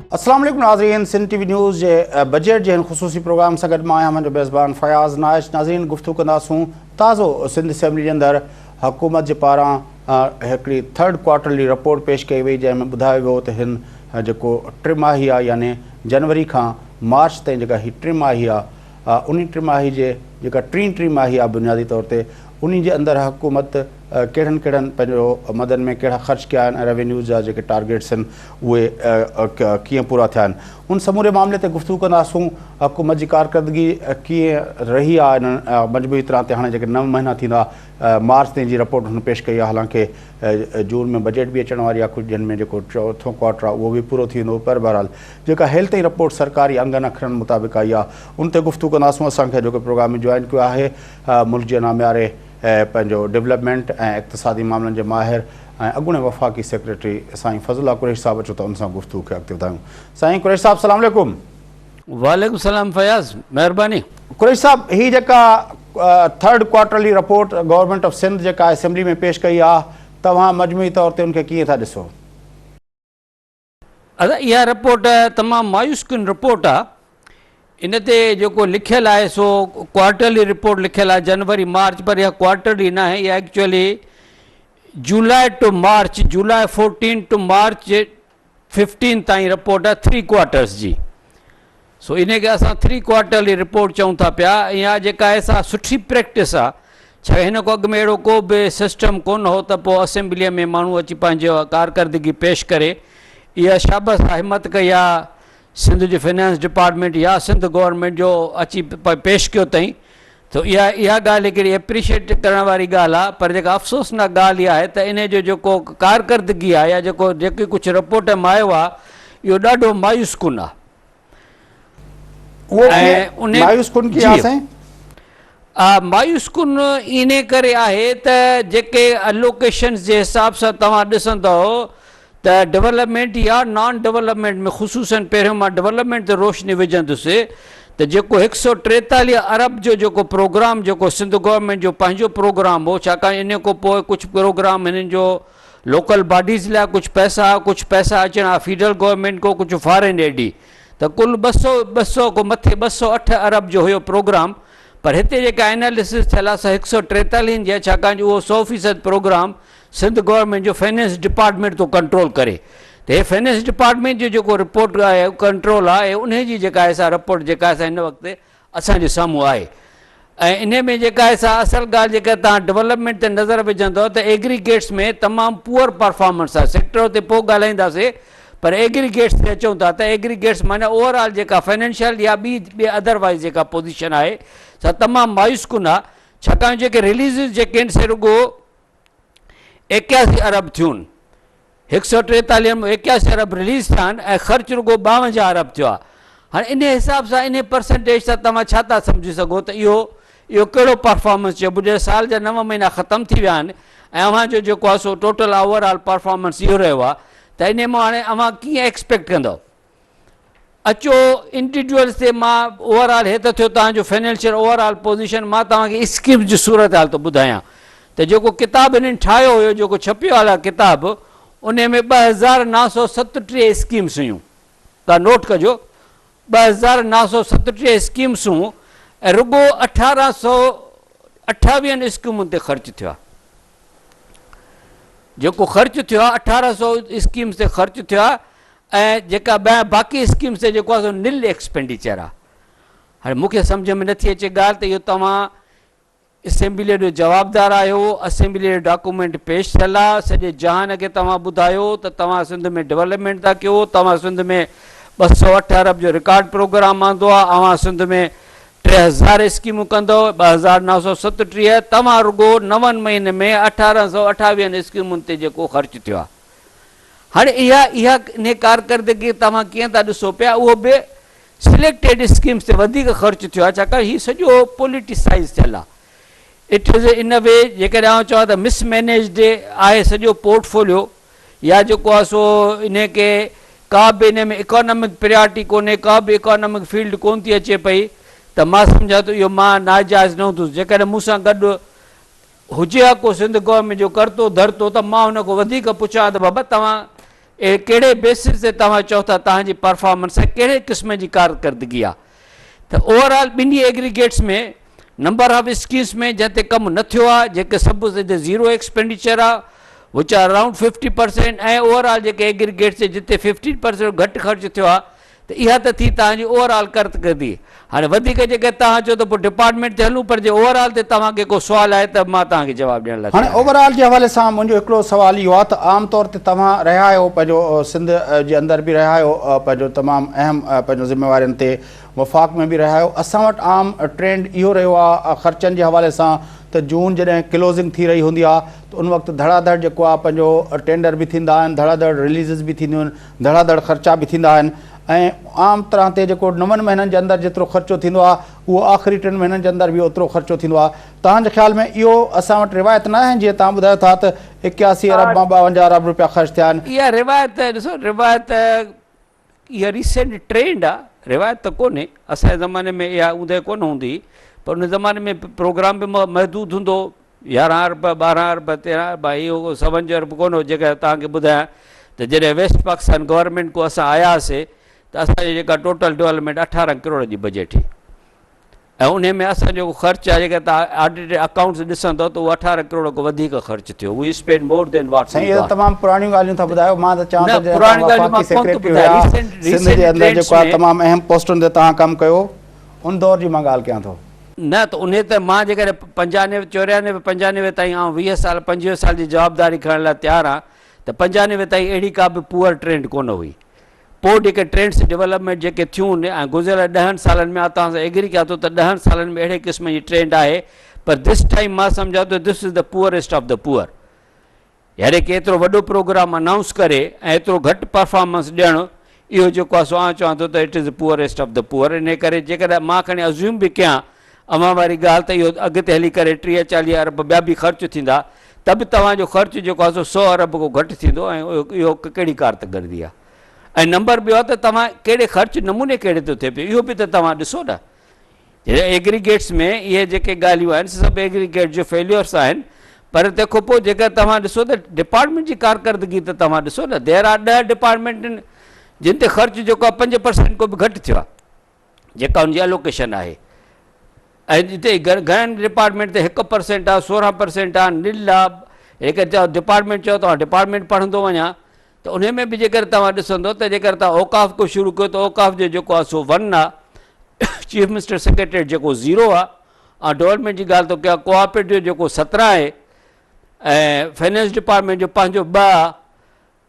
अस्सलाम वालेकुम नाज़रीन, सिंध टीवी न्यूज़ जे बजट जे ख़ुसूसी प्रोग्राम सां गॾु मां आहियां मुंहिंजो मेज़बान फयाज़ नाइश। नाज़रीन, गुफ़्तगू कंदासूं ताज़ो सिंध असेंबली जे अंदरि हुकूमत जे पारां हिकिड़ी थर्ड क्वार्टरली रिपोर्ट पेश कई वई, जंहिंमें ॿुधायो वियो त हिन जेको टिमाही आहे यानी जनवरी खां मार्च ताईं जेका हीअ टिमाही आहे, उन टिमाही जे जेका टीमाही आहे बुनियादी तौर ते उन जे अंदरि हुकूमत कहिड़नि कहिड़नि पंहिंजो मदन में कहिड़ा ख़र्च कया आहिनि ऐं रेवेन्यूज़ जा जेके टारगेट्स आहिनि उहे कीअं पूरा थिया आहिनि। उन समूरे मामले ते गुफ़्तगू कंदासूं। हुकूमत जी कारकर्दगी कीअं रही आहे इन्हनि मजबूरी तरह ते हाणे जेके 9 महीना थींदा मार्च ताईं जी रिपोर्ट हुन पेश कई आहे। हालांकि जून में बजट बि अचण वारी आहे, कुझु ॾींहंनि में जेको चौथों क्वार्टर आहे उहो बि पूरो थी वेंदो, पर बहरहाल जेका हेल्थ जी रिपोर्ट सरकारी अंगनि अखरनि मुताबिक़ आई आहे उन ते गुफ़्तगू कंदासूं। असांखे जेको प्रोग्राम में जॉइन कयो आहे मुल्क जे नामियारे पंहिंजो डेवलपमेंट ऐं इक़्तिसादी मामलनि जे माहिर ऐं अॻूणे वफ़ाक़ी सेक्रेटरी साईं फज़लुल्लाह कुरैशी साहिबु, अचो त उन सां गुफ़्तगू खे अॻिते वधायूं। साईं कुरैशी साहिबु, अस्सलाम वालेकुम। वालेकुम सलाम फयाज़, महिरबानी। कुरैशी साहिबु, हीअ जेका third quarterly report government of Sindh जेका असेंबली में पेश कई आहे, तव्हां मजमूई तौर ते उनखे कीअं था ॾिसो? इहा रिपोर्ट तमामु मायूस कुन रिपोर्ट आहे। इन ते जेको लिखियलु आहे सो क्वार्टरली रिपोर्ट लिखियलु आहे जनवरी मार्च, पर इहा क्वार्टरली न आहे, इहा एक्चुअली जुलाई टू मार्च, जुलाई 14 टू मार्च 15 ताईं रिपोर्ट आहे 3 क्वार्टर्स जी। सो इन खे असां 3 क्वार्टरली रिपोर्ट चऊं था पिया। इहा जेका आहे सा सुठी प्रैक्टिस आहे, छा हिन खां अॻु में अहिड़ो को बि सिस्टम कोन हो त पोइ असेंबलीअ में माण्हू अची पंहिंजो कारकर्दगी पेश करे। इहा शाबस हिम्मत कई आहे सिंध जो फाइनेंस डिपार्टमेंट या सिंध गवर्नमेंट जो अची पेश कयो अथई, त इहा ॻाल्हि हिकिड़ी एप्रिशिएट करण वारी ॻाल्हि आहे। पर जेका अफ़सोसनाक ॻाल्हि इहा आहे त इन जो जेको कारकर्दगी आहे या जेकी कुझु रिपोर्ट में आयो आहे इहो ॾाढो मायूस कुन आहे। मायूस कुन इन करे आहे त जेके अलोकेशन्स जे हिसाब सां तव्हां ॾिसंदव त डेवलपमेंट या नॉन डेवलपमेंट में, ख़ुसूसन पहिरियों मां डेवलपमेंट ते रोशनी विझंदुसि त जेको 143 अरब जो जेको प्रोग्राम जेको सिंध गवर्नमेंट जो पंहिंजो प्रोग्राम हो, छाकाणि इन खां पोइ कुझु प्रोग्राम हिननि जो लोकल बॉडीज़ लाइ कुझु पैसा अचणा फेडरल गवर्नमेंट को, कुझु फॉरेन एडी, त कुल 200 को मथे 208 अरब जो हुयो प्रोग्राम। पर हिते जेका एनालिसिस थियल आहे 143 जी आहे, छाकाणि उहो 100% प्रोग्राम सिंध गवर्नमेंट जो फाइनेंस डिपार्टमेंट तो कंट्रोल करे। त हे फाइनेंस डिपार्टमेंट जो जेको रिपोर्ट आहे कंट्रोल आहे, उन जी जेका आहे सा रिपोर्ट जेका आहे हिन वक़्तु असांजे साम्हूं आहे। ऐं इन में जेका आहे सा असल ॻाल्हि जेका तव्हां डेवलपमेंट ते नज़र विझंदव त एग्रीगेट्स में तमामु पुअर परफॉर्मेंस आहे। सेक्टर ते पोइ ॻाल्हाईंदासीं, पर एग्रीगेट्स ते अचूं था त एग्रीगेट्स माना ओवरऑल जेका फाइनेंशियल या ॿी अदरवाइज़ जेका पोजीशन आहे सा तमामु मायूस कुन आहे। छाकाणि जेके रिलीज़िस जेके आहिनि से रुॻो 81 अरब थियूं आहिनि, 143 में 81 अरब रिलीज़ थिया आहिनि ऐं ख़र्चु रुॻो 52 अरब थियो आहे। हाणे इन हिसाब सां इन परसेंटेज सां तव्हां छा था सम्झी सघो त इहो कहिड़ो परफॉर्मेंस चइबो? जे साल जा 9 महीना ख़तमु थी विया आहिनि ऐं अव्हांजो जेको आहे सो टोटल ओवरऑल परफॉर्मेंस इहो रहियो आहे, त इन मां हाणे अव्हां कीअं एक्सपेक्ट कंदव? अचो इंडिविजुअल्स ते मां ओवरऑल हे त थियो तव्हांजो फाइनेंशियल ओवरऑल पोज़ीशन। मां तव्हांखे स्कीम जी सूरत हाल थो ॿुधायां त जेको किताब हिननि ठाहियो हुयो, जेको छपियो आहे किताब, उन में 2937 स्कीम्स हुयूं। तव्हां नोट कजो, 2937 स्कीम्स हुयूं ऐं रुॻो 1828 स्कीमुनि ते ख़र्चु थियो आहे। जेको ख़र्चु थियो आहे 1800 स्कीम्स ते ख़र्चु थियो आहे ऐं जेका बाक़ी स्कीम्स ते जेको आहे सो निल एक्सपेंडिचर आहे। हाणे मूंखे सम्झ में नथी अचे ॻाल्हि त इहो तव्हां असेंबली जो जवाबदार आहियो, असेंबली जो डॉक्यूमेंट पेश थियल आहे, सॼे जहान खे तव्हां ॿुधायो त तव्हां सिंध में डेवलपमेंट था कयो, तव्हां सिंध में 208 अरब जो रिकॉर्ड प्रोग्राम आंदो आहे, अव्हां सिंध में 3000 स्कीमूं कंदव, 2937, तव्हां रुॻो 9 महीने में 1828 स्कीमुनि ते जेको ख़र्चु थियो आहे। हाणे इहा इन कारकर्दगी तव्हां कीअं था ॾिसो पिया? उहो बि सिलेक्टेड स्कीम्स ते वधीक ख़र्चु थियो आहे, छाकाणि हीउ सॼो पॉलिटिसाइज़ थियल आहे। इट इज़ इन वे जेकॾहिं आउं चवां त मिसमैनेज्ड आहे सॼो पोर्टफोलियो, या जेको आहे सो इन खे का बि इन में इकोनॉमिक प्रायोरिटी कोन्हे, का बि इकोनॉमिक फील्ड कोन थी अचे पई, त मां सम्झां थो इहो मां नाजाइज़ न हूंदुसि। जेकॾहिं मूंसां गॾु हुजे हा को सिंध गवर्नमेंट जो करतो धरतो त मां हुन खां वधीक पुछां त बाबा तव्हां कहिड़े बेसिस ते तव्हां चओ था तव्हांजी परफॉर्मेंस आहे, कहिड़े क़िस्म जी कारकर्दगी आहे। त ओवरऑल ॿिन्ही एग्रीगेट्स में नंबर ऑफ स्कीम्स में जिते कमु न थियो आहे, जेके सभु ज़ीरो एक्सपेंडिचर आहे, विच आर अराउंड 50%, ऐं ओवरऑल जेके एग्रीगेट्स जिते 15% घटि ख़र्चु थियो आहे, त इहा त थी तव्हांजी ओवरऑल कारकर्दगी। हाणे वधीक जेके तव्हां चओ त पोइ डिपार्टमेंट ते हलूं, पर जे ओवरऑल ते तव्हांखे को सुवालु आहे त मां तव्हांखे जवाबु ॾियण लाइ। हाणे ओवरऑल जे हवाले सां मुंहिंजो हिकिड़ो सुवालु इहो आहे त आम तौर ते तव्हां रहिया आहियो पंहिंजो सिंध जे अंदरि बि रहिया आहियो, पंहिंजो तमामु अहम पंहिंजो ज़िम्मेवारियुनि ते, वफ़ाक़ में बि रहिया आहियो। असां वटि आम ट्रेंड इहो रहियो आहे ख़र्चनि जे हवाले सां त जून जॾहिं क्लोज़िंग थी रही हूंदी आहे त उन वक़्तु धड़ाधड़ जेको आहे पंहिंजो टेंडर बि थींदा आहिनि, धड़ाधड़ रिलीज़िस बि थींदियूं आहिनि, धड़ाधड़ ख़र्चा बि थींदा आहिनि, ऐं आम तरह ते जेको 9 महीननि जे अंदरि जेतिरो ख़र्चो थींदो आहे उहो आख़िरी 3 महीननि जे अंदरि बि ओतिरो ख़र्चो थींदो आहे। तव्हांजे ख़्याल में इहो असां वटि रिवायत न आहे? जीअं तव्हां ॿुधायो था त 81 अरब मां 52 अरब रुपया ख़र्च थिया आहिनि। इहा रिवायत ॾिसो, रिवायत इहा रीसेंट ट्रेंड आहे, रिवायत त कोन्हे। असांजे ज़माने में इहा उदय कोन हूंदी, पर उन ज़माने में प्रोग्राम बि महदूद हूंदो, 11 अरब 12 अरब 13 अरब, इहो 57 अरब कोन हो। जेका तव्हांखे ॿुधायां त जॾहिं वेस्ट पाकिस्तान गवर्नमेंट को असां आयासीं त असांजी जेका टोटल डेवलपमेंट 18 करोड़ जी बजट हुई, ऐं उन में असांजो जेको ख़र्चु आहे, जेका तव्हां ऑडिटेड अकाउंट्स ॾिसंदव त उहो 18 करोड़ खां वधीक ख़र्चु थियो। We spend more than what. साईं, इहे तमामु पुराणियूं ॻाल्हियूं था ॿुधायो। मां त चवां थो सिंध जे अंदरि जेको आहे तमामु अहम पोस्टुनि ते तव्हां कमु कयो, उन दौर जी मां ॻाल्हि कयां थो। न त उन ते मां जेकॾहिं 95 94 95 ताईं ऐं 20 साल 25 साल जी जवाबदारी खणण लाइ तयारु आहे, त 95 ताईं अहिड़ी का बि पुअर ट्रेंड कोन हुई। पोइ जेके ट्रेंड्स डेवलपमेंट जेके थियूं आहिनि, ऐं गुज़िरियल 10 सालनि में तव्हां सां एग्री कयां थो त 10 सालनि में अहिड़े क़िस्म जी ट्रेंड आहे, पर दिस टाइम मां सम्झां थो this is the poorest of the poor. यानी कि एतिरो वॾो प्रोग्राम अनाउंस करे ऐं एतिरो घटि परफॉर्मेंस ॾियणु, इहो जेको आहे सो आउं चवां थो त it is the poorest of the poor. इन करे जेकॾहिं मां खणी अज़्यूम बि कयां अमां वारी ॻाल्हि त इहो अॻिते हली करे 30-40 अरब ॿिया बि ख़र्च थींदा, त बि तव्हांजो ख़र्चु जेको आहे सो 100 अरब खां घटि थींदो, ऐं इहो कहिड़ी कारकर्दगी आहे। ऐं नंबर ॿियो आहे त तव्हां कहिड़े ख़र्च नमूने कहिड़े थो थिए पियो, इहो बि त तव्हां ॾिसो न। एग्रीगेट्स में इहे जेके ॻाल्हियूं आहिनि सभु एग्रीगेट जो फेल्यूअर्स आहिनि, पर तंहिंखां पोइ जेकर तव्हां ॾिसो त डिपार्टमेंट जी कारकर्दगी त तव्हां ॾिसो न। देर आर 10 डिपार्टमेंट आहिनि जिन ते ख़र्चु जेको आहे 5% को बि घटि थियो आहे, जेका हुनजी एलोकेशन आहे, ऐं जिते घणनि डिपार्टमेंट ते 1% आहे, 16% आहे, निल आहे। जेकर चओ डिपार्टमेंट चओ तव्हां डिपार्टमेंट पढ़ंदो वञा त उन में बि जेकर तव्हां ॾिसंदो त जेकर तव्हां औकाफ़ को शुरू कयो त औकाफ़ जो जेको आहे सो 1 आहे, चीफ मिनिस्टर सेक्रेटरीट जेको 0 आहे, ऐं डेवलपमेंट जी ॻाल्हि थो कयां कोऑपरेटिव जेको 17 आहे, ऐं फाइनेंस डिपार्टमेंट जो पंहिंजो 2 आहे,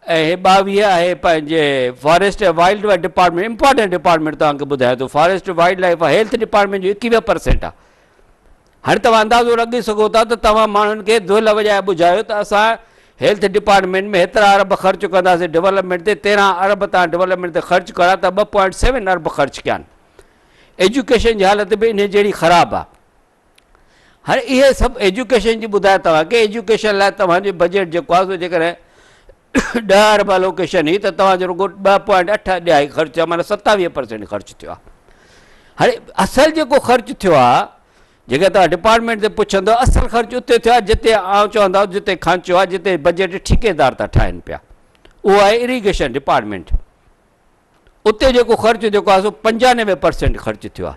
ऐं 22 आहे पंहिंजे फॉरेस्ट ऐं wild life department. Important department तव्हांखे ॿुधायां थो, forest wild life health department जो 21% आहे। हाणे तव्हां अंदाज़ो लॻी सघो था त तव्हां माण्हुनि खे धुल वॼाए ॿुधायो त असां हेल्थ डिपार्टमेंट में हेतिरा अरब ख़र्च कंदासीं, डेवलपमेंट ते 13 अरब तव्हां डेवलपमेंट ते ख़र्च करा त 2.7 अरब ख़र्च कया आहिनि। एजुकेशन जी हालत बि इन जहिड़ी ख़राबु आहे। हाणे इहे सभु एजुकेशन जी ॿुधाए तव्हांखे, एजुकेशन लाइ तव्हांजो बजट जेको आहे सो जेकॾहिं 10 अरब एलोकेशन हुई त तव्हांजो रुगो 2.8 ॾिया ख़र्चु आहे, माना 27% ख़र्चु थियो आहे। हाणे असल जेको ख़र्चु थियो आहे, जेकर तव्हां डिपार्टमेंट ते पुछंदो, असल ख़र्चु उते थियो आहे जिते आउं चवंदा जिते खांचो आहे, जिते बजट ठेकेदार था ठाहिनि पिया, उहो आहे इरीगेशन डिपार्टमेंट। उते जेको ख़र्चु जेको आहे सो 95% ख़र्चु थियो आहे।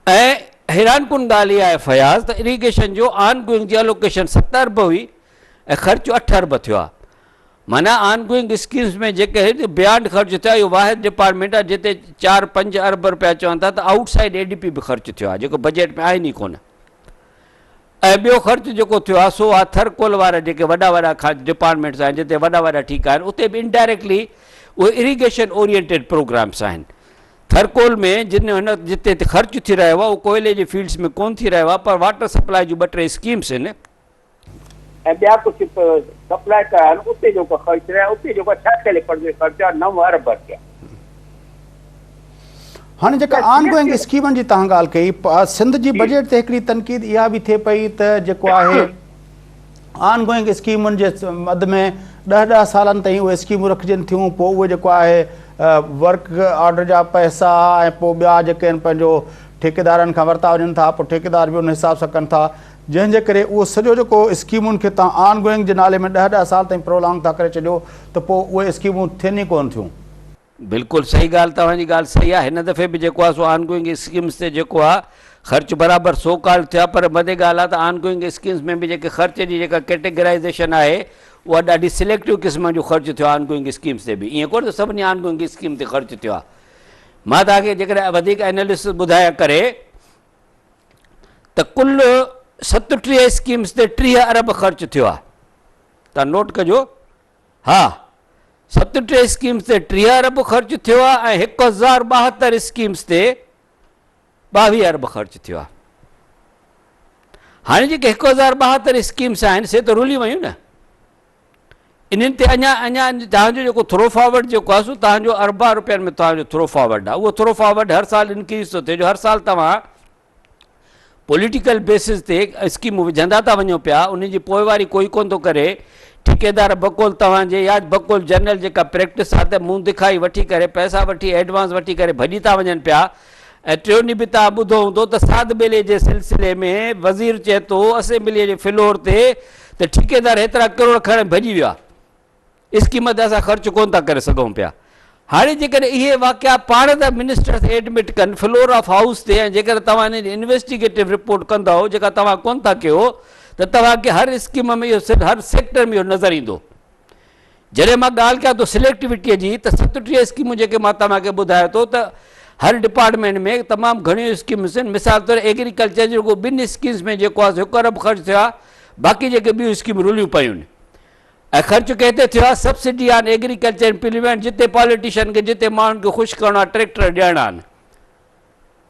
ऐं हैरानकुन ॻाल्हि इहा आहे फयाज़ त इरीगेशन जो ऑन गोइंग जी एलोकेशन 7 अरब हुई ऐं ख़र्चु 8 अरब थियो आहे। माना ऑन गोइंग स्कीम्स में जेके बियॉन्ड ख़र्चु थियो आहे, इहो वाहिद डिपार्टमेंट आहे जिते 4-5 अरब रुपया चवनि था त आउटसाइड ADP बि ख़र्चु थियो आहे, जेको बजट में आहिनि ई कोन। ऐं ॿियो ख़र्चु जेको थियो आहे सो आहे थरकोल वारा जेके वॾा डिपार्टमेंट्स आहिनि, जिते वॾा ठीकु आहिनि, उते बि इनडायरेक्टली उहे इरीगेशन ओरिएंटेड प्रोग्राम्स आहिनि। थरकोल में जिते ख़र्चु थी रहियो आहे उहो कोयले जी फील्ड्स में कोन थी रहियो आहे, पर वाटर सप्लाई जूं 2-3 स्कीम्स आहिनि, ऐं ॿिया कुझु सप्लाई कया आहिनि। उते जेको ख़र्चु रहिया, उते जेको 46% ख़र्चु आहे 9 अरब रुपया। हाणे जेका ऑन गोइंग स्कीमनि जी तव्हां ॻाल्हि कई, सिंध जी बजट ते हिकिड़ी तनक़ीद इहा बि थिए पई त जेको आहे ऑन गोइंग स्कीमुनि जे मद में 10-10 सालनि ताईं उहे स्कीमूं रखजनि थियूं, पोइ उहे जेको आहे वर्क ऑर्डर जा पैसा ऐं पोइ ॿिया जेके आहिनि पंहिंजो ठेकेदारनि खां वरिता वञनि था, पोइ ठेकेदार बि उन हिसाब सां कनि था, जंहिंजे करे उहो सॼो जेको स्कीमुनि खे तव्हां ऑन गोइंग जे नाले में 10-10 साल ताईं प्रोलॉन्ग था करे छॾियो त पोइ उहे स्कीमूं थियनि ई कोन थियूं। बिल्कुलु सही ॻाल्हि, तव्हांजी ॻाल्हि सही आहे। हिन दफ़े बि जेको आहे सो ऑन गोइंग स्कीम्स ते जेको आहे ख़र्चु बराबरि 100 काल थिया, पर वधे ॻाल्हि आहे त ऑन गोइंग स्कीम्स में बि जेके ख़र्च जी जेका कैटेगराइज़ेशन आहे उहा ॾाढी सिलेक्टिव क़िस्म जो ख़र्चु थियो आहे ऑन गोइंग स्कीम्स ते बि। ईअं कोन त सभिनी ऑन गोइंग स्कीम ते ख़र्चु थियो आहे। मां तव्हांखे जेकॾहिं वधीक एनालिसिस ॿुधाया करे त कुल 37 स्कीम्स ते 30 अरब ख़र्चु थियो आहे। तव्हां नोट कजो, हा 37 स्कीम्स ते 30 अरब ख़र्चु थियो आहे ऐं 1072 स्कीम्स ते 22 अरब ख़र्चु थियो आहे। हाणे जेके 1072 स्कीम्स आहिनि से त रुली वियूं न, इन्हनि ते अञा तव्हांजो जेको थ्रो फॉर्वर्ड जेको आहे सो तव्हांजो अरबा रुपयनि में तव्हांजो थ्रो फॉर्वर्ड आहे। उहो थ्रो फॉर्वर्ड हर साल इंक्रीज़ थो थिए, जो हर साल तव्हां पॉलिटिकल बेसिस ते स्कीमूं विझंदा था वञो पिया, उन जी पोइवारी कोई कोन थो करे। ठेकेदार बकोल तव्हांजे या बकोल जनरल जेका प्रैक्टिस आहे त मुंहुं दिखाई वठी करे पैसा वठी एडवांस वठी करे भॼी था वञनि पिया। ऐं टियों ॾींहुं बि तव्हां ॿुधो हूंदो त साध बेले जे सिलसिले में वज़ीर चए थो असेंबलीअ जे फ्लोर ते त ठेकेदार हेतिरा करोड़ खणी भॼी वियो आहे, स्कीम ते असां ख़र्चु कोन था करे सघूं पिया। हाणे जेकॾहिं इहे वाक़िया पाण त मिनिस्टर्स एडमिट कनि फ्लोर ऑफ हाउस ते, ऐं जेकर तव्हां इन जी इन्वेस्टिगेटिव रिपोर्ट कंदव जेका तव्हां कोन था कयो, त तव्हांखे हर स्कीम में इहो हर सेक्टर में इहो नज़र ईंदो। जॾहिं मां ॻाल्हि कयां थो सिलेक्टिविटीअ जी, त 37 स्कीमूं जेके मां तव्हांखे ॿुधायो थो त हर डिपार्टमेंट में तमामु घणियूं स्कीम्स आहिनि। मिसाल तौरु एग्रीकल्चर जेको 2 स्कीम्स में जेको आहे 1 अरब ख़र्चु थियो आहे, बाक़ी जेके ॿियूं स्कीमूं रुलियूं पियूं आहिनि। ऐं ख़र्चु किथे थियो आहे? सब्सिडी ऑन एग्रीकल्चर इम्प्लीमेंट, जिते पॉलिटिशियन खे जिते माण्हुनि खे ख़ुशि करणो आहे ट्रैक्टर ॾियणा आहिनि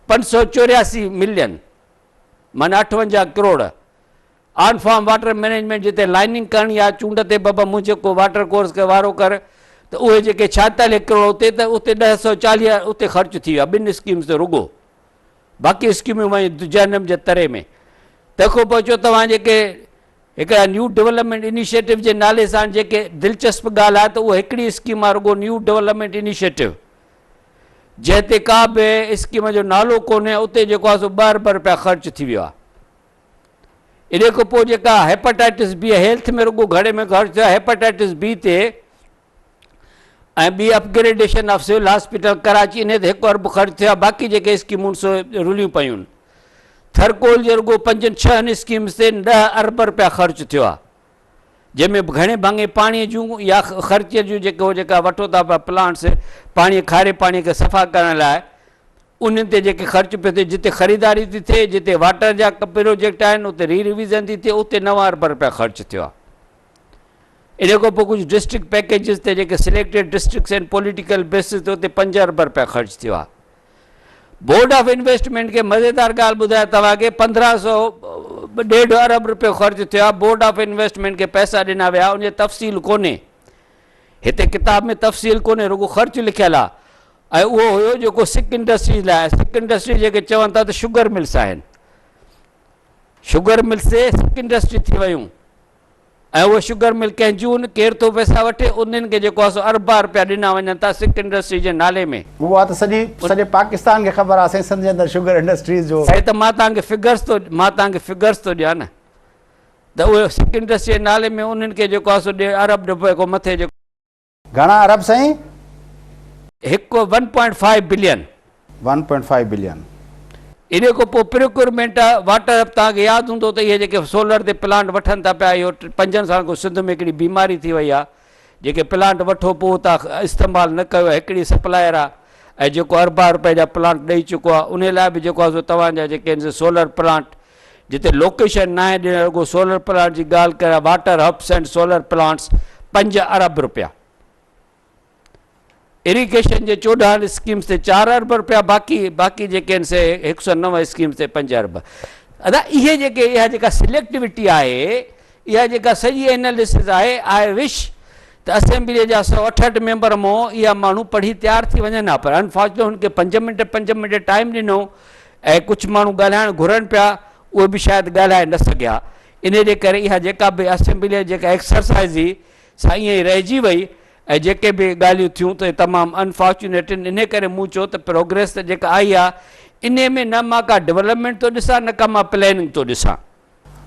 584 मिलियन माना 58 crore. On farm water management, जिते लाइनिंग करणी आहे चूंड ते बाबा मूं जेको वाटर कोर्स खे वारो कर, त उहे जेके 46 करोड़ उते त उते 940 उते ख़र्चु थी वियो आहे 2 स्कीम्स ते रुगो, बाक़ी स्कीमूं वयूं जनम जे तरे में। तंहिंखां पोइ अचो तव्हां जेके हिकिड़ा न्यू डेवलपमेंट इनिशिएटिव जे नाले सां जेके दिलचस्प ॻाल्हि आहे त उहा हिकिड़ी स्कीम आहे रुगो न्यू डेवलपमेंट इनिशिएटिव, जंहिं ते का बि स्कीम जो नालो कोन्हे, उते जेको आहे सो 2 अरब रुपया ख़र्चु थी वियो आहे। इन खां पोइ जेका हेपेटाइटिस बी हेल्थ में रुगो घणे में ख़र्चु थियो आहे हेपेटाइटिस बी ते, ऐं ॿी upgradation of civil hospital Karachi, इन ते 1 अरब ख़र्चु थियो आहे। बाक़ी जेके स्कीमूं सो रुलियूं पियूं आहिनि। थरकोल जे रुगो 5-6 स्कीम्स ते 10 अरब रुपया ख़र्चु थियो आहे, जंहिंमें घणे भाङे पाणीअ जूं या ख़र्च जूं जेका वठो था पिया प्लांट्स पाणी खारे पाणीअ खे सफ़ा करण लाइ, उन्हनि ते जेके ख़र्चु पियो थिए, जिते ख़रीदारी थी थिए, जिते वाटर जा प्रोजेक्ट आहिनि उते रिविज़न थी थिए, उते 9 अरब रुपया ख़र्चु थियो आहे। इन खां पोइ कुझु डिस्ट्रिक्ट पैकेजिस ते जेके सिलेक्टेड डिस्ट्रिक्ट्स आहिनि पॉलिटिकल बेसिस ते, उते 5 अरब रुपया ख़र्चु थियो आहे। बोर्ड ऑफ इन्वेस्टमेंट खे मज़ेदार ॻाल्हि ॿुधाया तव्हांखे 1500 अरब रुपयो ख़र्चु थियो आहे। बोर्ड ऑफ इन्वेस्टमेंट खे पैसा ॾिना विया, उन जी तफ़सील कोन्हे, हिते किताब में तफ़सील कोन्हे, रुगो ख़र्चु लिखियलु आहे। ऐं उहो हुयो जेको सिक इंडस्ट्रीज़ लाइ, सिक इंडस्ट्री जेके चवनि था त शुगर मिल्स आहिनि, शुगर मिल्स ते सिक इंडस्ट्री थी वियूं, ऐं उहे शुगर मिल कंहिं जूं केरु थो पैसा वठे, उन्हनि खे जेको आहे सो अरबा रुपया ॾिना वञनि था सिक इंडस्ट्री जे नाले में। उहा त सॼे पाकिस्तान खे ख़बर आहे साईं, सिंध जे अंदरि शुगर इंडस्ट्रीज़ जो। साईं त मां तव्हांखे फिगर्स थो ॾियां न, त उहे सिक इंडस्ट्री जे नाले में उन्हनि खे जेको आहे सो अरब रुपए खां मथे जेको घणा अरब साईं? 1.5 बिलियन। 1.5 बिलियन। इन खां पोइ प्रिक्योरमेंट आहे वाटर। तव्हांखे यादि हूंदो त इहे जेके सोलर ते प्लांट वठनि था पिया, इहो 5 साल खां सिंध में हिकिड़ी बीमारी थी वई आहे, जेके प्लांट वठो पोइ तव्हां इस्तेमालु न कयो, हिकिड़ी सप्लायर आहे ऐं जेको अरबा रुपए जा प्लांट ॾेई चुको आहे। उन लाइ बि जेको आहे सो तव्हांजा जेके आहिनि सोलर प्लांट, जिते लोकेशन न आहे ॾियण, रुगो सोलर प्लांट जी ॻाल्हि कयां, water hubs and solar plants 5 अरब रुपया। इरीगेशन जे 14 स्कीम्स ते 4 अरब रुपया, बाक़ी जेके आहिनि से 109 स्कीम्स ते 5 अरब। अदा इहा जेका सिलेक्टिविटी आहे, इहा जेका सॼी एनालिसिस आहे, आई विश त असेंबलीअ जा 168 मेंबर मां इहा माण्हू पढ़ी तयारु थी वञनि हा, पर अनफॉर्चुनेट हुनखे 5 मिंट टाइम ॾिनो, ऐं कुझु माण्हू ॻाल्हाइणु घुरनि पिया, उहे बि शायदि ॻाल्हाए न सघिया। इन जे करे इहा जेका बि असेंबलीअ जेका एक्सरसाइज़ हुई सा ईअं ई रहिजी वई, ऐं जेके बि ॻाल्हियूं थियूं त तमामु अनफॉर्चुनेट आहिनि। इन करे मूं चयो त प्रोग्रेस त जेका आई आहे इन में न मां का डेवलपमेंट तो ॾिसां न का मां प्लानिंग तो ॾिसां।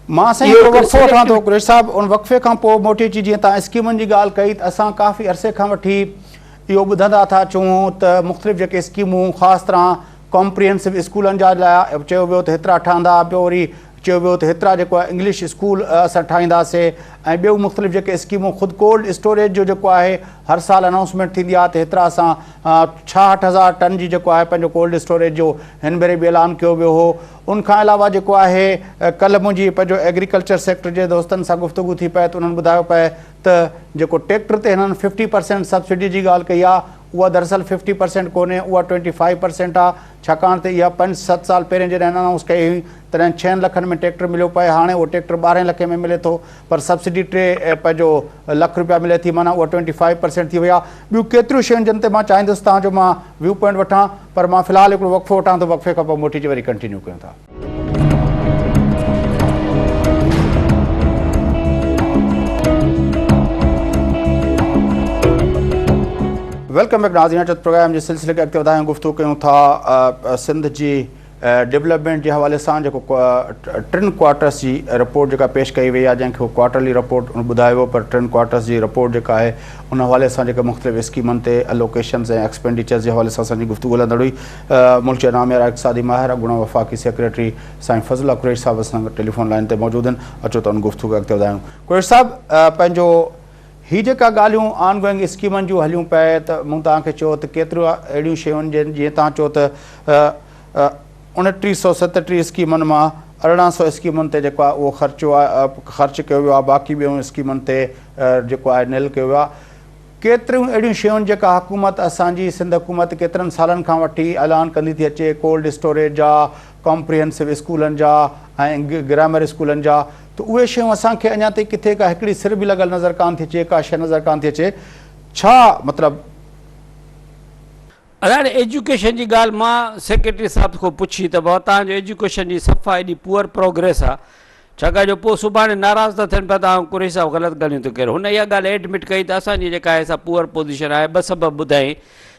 मां साईं इहो वक़फ़ो हिकिड़ो वठां थो कुरेश साहब, उन वक़फ़े खां पोइ मोटी अची जीअं तव्हां स्कीमुनि जी ॻाल्हि कई त असां काफ़ी अरसे खां वठी इहो ॿुधंदा था अचूं त मुख़्तलिफ़ जेके स्कीमूं ख़ासि तरह कॉम्प्रिहेंसिव स्कूलनि जा लाइ चयो वियो त हेतिरा ठहंदा, ॿियो वरी चयो वियो त हेतिरा जेको आहे इंग्लिश स्कूल असां ठाहींदासीं, ऐं ॿियूं मुख़्तलिफ़ जेके स्कीमूं ख़ुदि कोल्ड स्टोरेज जो जेको आहे हर साल अनाउंसमेंट थींदी आहे त हेतिरा असां 66,000 टन जी जेको आहे पंहिंजो कोल्ड स्टोरेज जो हिन भेरे बि ऐलान कयो वियो हो। उनखां अलावा जेको आहे कल्ह मुंहिंजी पंहिंजो एग्रीकल्चर सेक्टर जे दोस्तनि सां गुफ़्तगू थी पए त उन्हनि ॿुधायो पए त जेको ट्रैक्टर ते हिननि 50% सब्सिडी जी ॻाल्हि कई आहे, उहा दरअसल 50% कोन्हे, उहा 25% आहे, छाकाणि त इहा 5-7 साल पहिरें जॾहिं अनाउंस कई हुई तॾहिं 6 लखनि में ट्रैक्टर मिलियो पए, हाणे उहो ट्रैक्टर 12 लखे में मिले थो, पर सब्सिडी 3 पंहिंजो लख रुपया मिले थी, माना उहा 25% थी वई आहे। ॿियूं केतिरियूं शयूं जिन ते मां चाहींदुसि तव्हांजो मां व्यू पॉइंट वठां, पर मां फ़िलहालु हिकिड़ो वक़फ़ो वठां थो, वक़फ़े खां पोइ मोटी अची वरी कंटिन्यू कयूं था। वेलकम बैक नाज़रीन, अचत प्रोग्राम जे सिलसिले खे अॻिते वधायूं, गुफ़्तगू कयूं था सिंध जी डेवलपमेंट जे हवाले सां जेको 3 क्वार्टर्स जी रिपोर्ट जेका पेश कई वई आहे, जंहिंखे क्वार्टरली रिपोर्ट ॿुधायो वियो, पर 3 क्वार्टर्स जी रिपोर्ट जेका आहे उन हवाले सां जेके मुख़्तलिफ़ स्कीमनि ते अलोकेशन्स ऐं एक्सपेंडिचर्स जे हवाले सां असांजी गुफ़्तगू हलंदड़ हुई। मुल्क जे नामियारा इक़्तिसादी माहिर गुण वफ़ाक़ी सेक्रेटरी साईं फज़लुल्लाह कुरैशी साहिब असां टेलीफोन लाइन ते मौजूदु आहिनि। अचो त उन गुफ़्तगू अॻिते वधायूं। कुरैशी साहिब, पंहिंजो ही जेका ॻाल्हियूं ऑन गोइंग स्कीमनि जूं हलियूं पए त मूं तव्हांखे चयो त केतिरियूं अहिड़ियूं शयूं आहिनि जीअं तव्हां चयो त 2937 स्कीमनि मां 1800 स्कीमुनि ते जेको आहे उहो ख़र्चु कयो वियो आहे, बाक़ी ॿियूं स्कीमुनि ते जेको आहे निल कयो वियो आहे। केतिरियूं अहिड़ियूं शयूं आहिनि जेका हुकूमत असांजी सिंध हुकूमत केतिरनि सालनि खां वठी ऐलान कंदी थी अचे, कोल्ड स्टोरेज जा, कॉम्प्रिहेंसिव स्कूलनि जा ऐं ग्रामर स्कूलनि जा, त उहे शयूं असांखे अञा ताईं किथे का हिकिड़ी सिर बि लॻल नज़र कान थी अचे, का शइ नज़र कान थी अचे। छा मतिलबु असांजे एजुकेशन जी ॻाल्हि मां सेक्रेटरी साहिब खां पुछी त भाउ तव्हांजो एजुकेशन जी सफ़ा एॾी पुअर प्रोग्रेस आहे, छाकाणि जो पोइ सुभाणे नाराज़ था थियनि पिया तव्हां कुरैशी साहिब ग़लति ॻाल्हियूं थो करे। हुन इहा ॻाल्हि एडमिट कई त असांजी जेका आहे सा पुअर पोज़ीशन आहे। 2 सबब ॿुधाई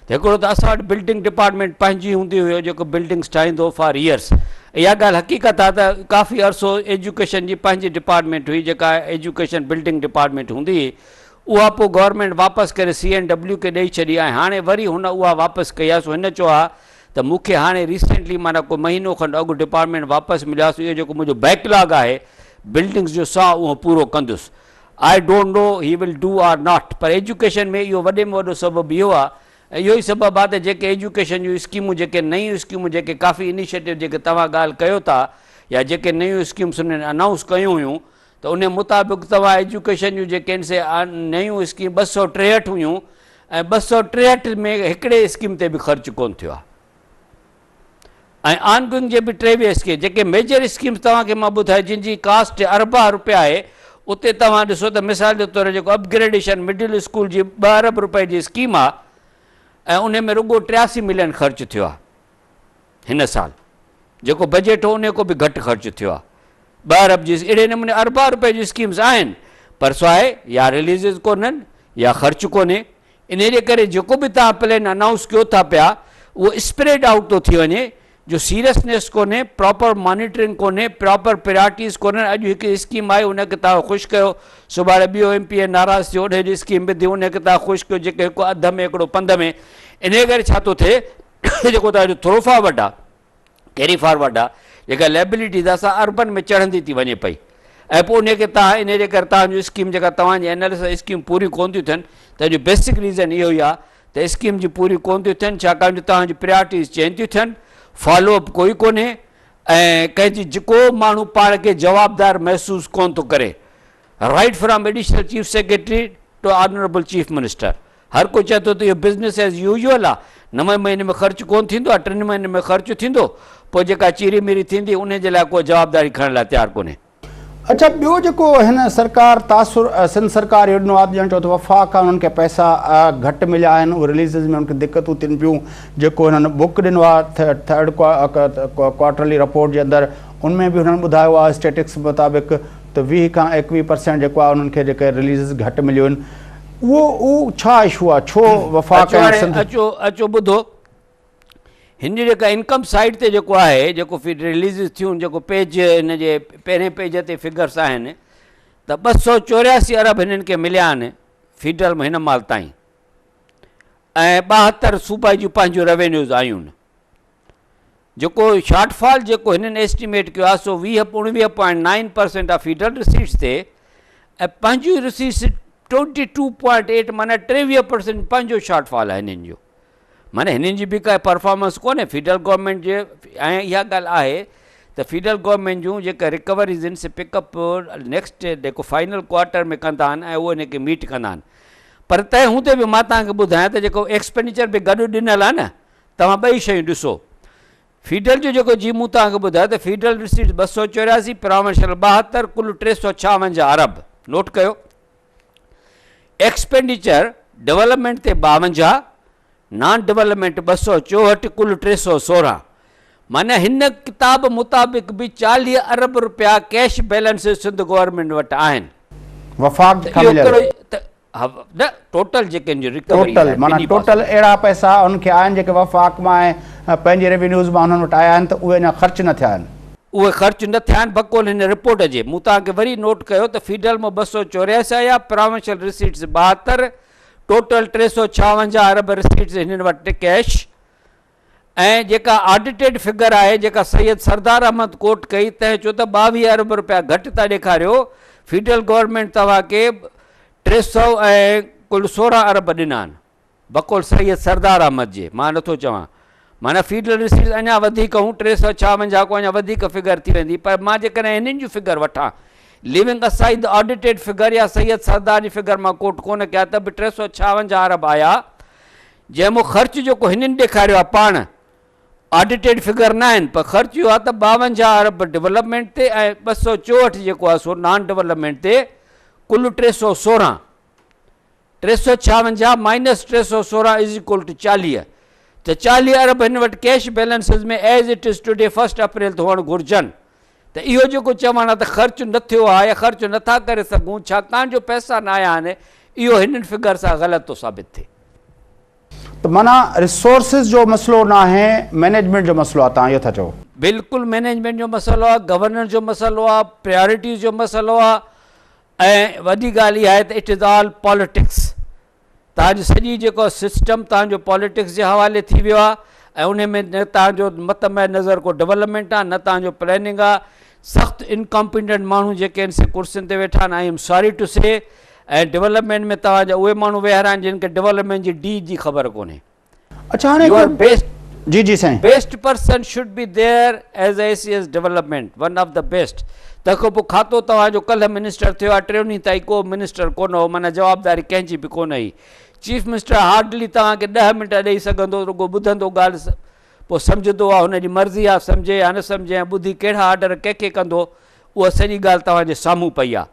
त हिकिड़ो त असां वटि बिल्डिंग डिपार्टमेंट पंहिंजी हूंदी हुयो जेको बिल्डिंग्स ठाहींदो फॉर ईयर्स। इहा ॻाल्हि हक़ीक़त आहे त काफ़ी अरसो एजुकेशन जी पंहिंजी डिपार्टमेंट हुई, जेका एजुकेशन बिल्डिंग डिपार्टमेंट हूंदी हुई, उहा पोइ गवर्नमेंट वापसि करे CNW खे ॾेई छॾी ऐं हाणे वरी हुन उहा वापसि कई आहे। सो हिन चयो आहे त मूंखे हाणे रिसेंटली माना को महीनो खनि अॻु डिपार्टमेंट वापसि मिलियो आहे। इहो जेको मुंहिंजो बैकलॉग आहे बिल्डिंग्स जो सा उहो पूरो कंदुसि। आई don't know he will do or not, पर एजुकेशन में इहो वॾे में वॾो सबबु इहो आहे, ऐं इहो ई सबबु आहे त जेके एजुकेशन जूं स्कीमूं, जेके नयूं स्कीमूं, जेके काफ़ी इनिशिएटिव जेके तव्हां ॻाल्हि कयो था या जेके नयूं स्कीम्स उन्हनि अनाउंस कयूं हुयूं, त उन मुताबिक़ तव्हां एजुकेशन जूं जेके आहिनि से नयूं स्कीम 263 हुयूं ऐं 263 में हिकिड़े स्कीम ते बि ख़र्चु कोन थियो आहे। ऐं ऑन गोइंग जे बि 23 स्कीम जेके मेजर स्कीम्स तव्हांखे मां ॿुधाए जिनजी कास्ट अरबा रुपया आहे, उते तव्हां ॾिसो त मिसाल जे तौर जेको अपग्रेडेशन मिडिल स्कूल जी 2 अरब रुपए जी स्कीम आहे ऐं उन में रुॻो 83 मिलियन ख़र्चु थियो आहे हिन साल। जेको बजट हो उन खां बि घटि ख़र्चु थियो आहे। 2 अरब जी अहिड़े नमूने अरबा रुपए जी स्कीम्स आहिनि, पर सवाइ या रिलीज़ कोन्हनि या ख़र्चु कोन्हे। इन जे करे जेको बि तव्हां प्लान अनाउंस कयो था पिया उहो स्प्रेड आउट थो थी वञे, जो सीरियसनेस कोन्हे, प्रॉपर मॉनिटरिंग कोन्हे, प्रॉपर प्रायोरिटीज़ कोन्हनि। अॼु हिकु स्कीम आई उनखे तव्हां ख़ुशि कयो, सुभाणे ॿियो MP नाराज़ थियो, ओॾे जी स्कीम विधी उनखे तव्हां ख़ुशि कयो, जेके हिकु अध में हिकिड़ो पंध में। इन करे छा थो थिए जेको तव्हांजो थ्रो फॉरवर्ड आहे, कैरी फॉरवर्ड आहे, जेका लेबिलिटीज़ असां अर्बन में चढ़ंदी थी वञे पई, ऐं पोइ उनखे तव्हां इन जे करे तव्हांजो स्कीम जेका तव्हांजी एनालिसिस स्कीम पूरी कोन थियूं थियनि, तंहिंजो बेसिक रीज़न इहो ई आहे त स्कीम जी पूरी कोन थियूं थियनि, छाकाणि जो तव्हांजी प्रायोरिटीज़ चेंज थियूं थियनि, फॉलोअप कोई कोन्हे, ऐं कंहिंजी जेको माण्हू पाण खे जवाबदार महसूसु कोन थो करे। Right from additional chief secretary to honourable chief minister, हर को चए थो त इहो बिज़नेस एज़ यूजुअल आहे, 9 महीने में ख़र्चु कोन थींदो आहे, 3 महीने में ख़र्चु थींदो, पोइ जेका चीरी मीरी थींदी उन जे लाइ को जवाबदारी खणण लाइ तयारु कोन्हे। अच्छा, ॿियो जेको हिन सरकार तासुर सिंध सरकार इहो ॾिनो आहे ॼण चओ त वफ़ाक़ आहे उन्हनि खे पैसा घटि मिलिया आहिनि, उहे रिलीज़ में उन्हनि खे दिक़तूं थियनि पियूं। जेको हिननि बुक ॾिनो आहे 3rd क्वार्टरली रिपोर्ट जे अंदरि, उनमें बि हुननि ॿुधायो आहे स्टेटिक्स मुताबिक़ त 20 खां 21% जेको आहे उन्हनि खे जेके रिलीज़ घटि मिलियूं आहिनि। उहो छा इशू आहे, छो वफ़ाक़ अचो ॿुधो, हिन जी जेका इनकम साइड ते जेको आहे जेको रिलीज़ थियूं जेको पेज हिन जे पहिरें पेज ते फिगर्स आहिनि त 284 अरब हिननि खे मिलिया आहिनि फेडरल में हिन महिल ताईं ऐं 72 सूबा जूं पंहिंजूं रेवेन्यूज़ आयूं आहिनि। जेको शॉर्टफॉल जेको हिननि एस्टिमेट कयो आहे सो 19.9% आहे फेडरल रिसीट्स ते ऐं पंहिंजूं रिसीट्स 22.8 माना 23% पंहिंजो शॉर्टफॉल आहे हिननि जो। माना हिननि जी बि काई परफॉर्मेंस कोन्हे फेडरल गवर्नमेंट जे। ऐं इहा ॻाल्हि आहे त फेडरल गवर्नमेंट जूं जेका रिकवरीज़ आहिनि से पिकअप नेक्स्ट जेको फाइनल क्वार्टर में कंदा आहिनि ऐं उहे हिनखे मीट कंदा आहिनि। पर तंहिं हूंदे बि मां तव्हांखे ॿुधायां त जेको एक्सपेंडिचर बि गॾु ॾिनल आहे न, तव्हां ॿई शयूं ॾिसो। फेडरल जो जेको जी मूं तव्हांखे ॿुधायो त फेडरल रिसीट्स 284, प्रोविंशियल 72, कुल 356 अरब। नोट कयो। एक्सपेंडिचर डेवलपमेंट ते 52, नॉन डेवलपमेंट 264, कुल 316। माना हिन किताब मुताबिक़ बि 40 अरब रुपया कैश बैलेंस सिंध गवर्नमेंट वटि आहिनि। वफ़ाक़ खां मिलियल न टोटल जेके रिकवरी टोटल माना टोटल अहिड़ा पैसा उनखे आहिनि जेके वफ़ाक़ मां ऐं पंहिंजे रेवेन्यूज़ मां उन्हनि वटि आया आहिनि त उहे अञा ख़र्च न थिया आहिनि। उहे ख़र्च न थिया आहिनि बकोल हिन रिपोर्ट जे। मूं तव्हांखे वरी नोट कयो त फेडरल में 284 आया, प्रोविंशियल रिसीट्स 72, टोटल 356 अरब रिसीट्स हिननि वटि कैश। ऐं जेका ऑडिटेड फिगर आहे जेका सैयद सरदार अहमद कोट कई तंहिं चयो त 22 अरब रुपया घटि था ॾेखारियो। फेडरल गवर्नमेंट तव्हांखे 300 ऐं कुल 16 अरब ॾिना आहिनि बकोल सैयद सरदार अहमद जे। मां नथो चवां माना फेडरल रिसीट्स अञा वधीक हूं 356 को अञा वधीक फिगर थी वेंदी। पर मां जेकॾहिं हिननि जूं फिगर वठां living aside the audited figure या सैयद सरदार जी फिगर मां कोट कोन कया त बि 356 अरब आया। जंहिंमें ख़र्च जेको हिननि ॾेखारियो आहे पाण ऑडिटेड फिगर न आहिनि पर ख़र्च इहो आहे त 52 अरब डेवलपमेंट ते ऐं 264 जेको आहे सो नॉन डेवलपमेंट ते, कुल 316। 356 माइनस 316 इज़ इक्वल टू 40। त 40 अरब हिन वटि कैश बैलेंसिस में एज़ इट इज़ टुडे 1 अप्रैल ते हुअणु घुरिजनि। त इहो जेको चवणु आहे त ख़र्च न थियो आहे या ख़र्च नथा करे सघूं छाकाणि जो पैसा न आया आहिनि, इहो हिननि फिगर सां ग़लति थो साबित थिए। त माना रिसोर्सिस जो मसइलो न आहे, मैनेजमेंट जो मसइलो आहे, तव्हां इहो था चओ? बिल्कुलु मैनेजमेंट जो मसइलो आहे, गवर्नेंस जो मसइलो आहे, प्रायोरिटीज़ जो मसइलो आहे। ऐं वॾी ॻाल्हि इहा आहे त इट इज़ ऑल पॉलिटिक्स। तव्हांजी सॼी जेको सिस्टम तव्हांजो पॉलिटिक्स जे हवाले थी वियो आहे ऐं उन में न तव्हांजो मत में नज़र को डेवलपमेंट आहे न तव्हांजो प्लैनिंग आहे। सख़्तु इनकॉम्पिटेंट माण्हू जेके आहिनि से कुर्सियुनि ते वेठा आहिनि। आई एम सॉरी टू से। ऐं डेवलपमेंट में तव्हांजा उहे माण्हू वेहारा आहिनि जिन खे डेवलपमेंट जी डी जी ख़बर कोन्हे। अच्छा हाणे बेस्ट जी जी साईं, best person should be there as ACS development, one of the best. तंहिंखां पोइ खातो तव्हांजो कल्ह मिनिस्टर थियो आहे, 3 ॾींहं ताईं को मिनिस्टर कोन हो, माना जवाबदारी कंहिंजी बि कोन हुई। चीफ मिनिस्टर हार्डली तव्हांखे 10 मिंट ॾेई सघंदो, रुगो ॿुधंदो ॻाल्हि पोइ सम्झंदो आहे, हुनजी मर्ज़ी आहे सम्झे या न सम्झे ऐं ॿुधी कहिड़ा ऑर्डर कंहिंखे कंदो, उहा सॼी ॻाल्हि तव्हांजे साम्हूं पई आहे।